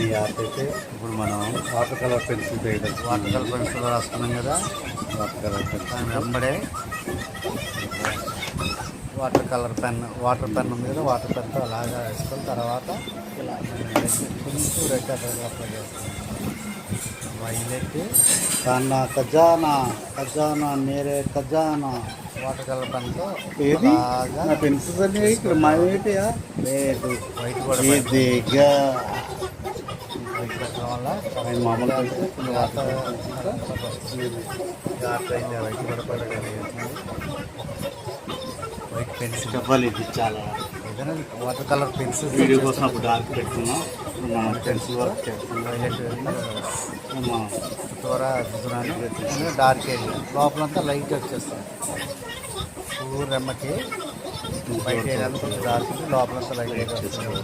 ఈ ఆర్ట్ అయితే ఇప్పుడు మనం water colour pencil water colour pencil రాసుకున్నాం కదా. వాటర్ కలర్ పెన్సిల్ దాని వెంబడే వాటర్ పెన్ ఉంది కదా. వాటర్ పెన్తో అలాగా వేసుకొని తర్వాత ఇలా కొంచెం రెడ్ కలర్ అప్లై చేస్తాం. వైలెట్ ఖజానా మేరే ఖజానా వాటర్ కలర్ పెన్తో పెన్సిల్స్ అన్నీ ఇక్కడ మావేటియా లేదు. వైట్ కూడా వైట్ పెట్టడం వల్ల మామూలు వైట్ కూడా వైట్ పెన్సిల్ ఇవ్వాలి. ఇది చాలా ఏదైనా వాటర్ కలర్ పెన్సిల్ వీడియో కోసం అప్పుడు డార్క్ పెట్టుకున్నాం. మనం పెన్సిల్ వర్క్ చేస్తున్నాం. వైలెట్ త్వర దిద్దునాన్ని డార్క్ ఏరియా లోపలంతా లైట్ వచ్చేస్తుంది. రెమ్మకి బయట ఏరియాలో కొంచెం డార్క్ లోపలంతా లైట్ వస్తుంది.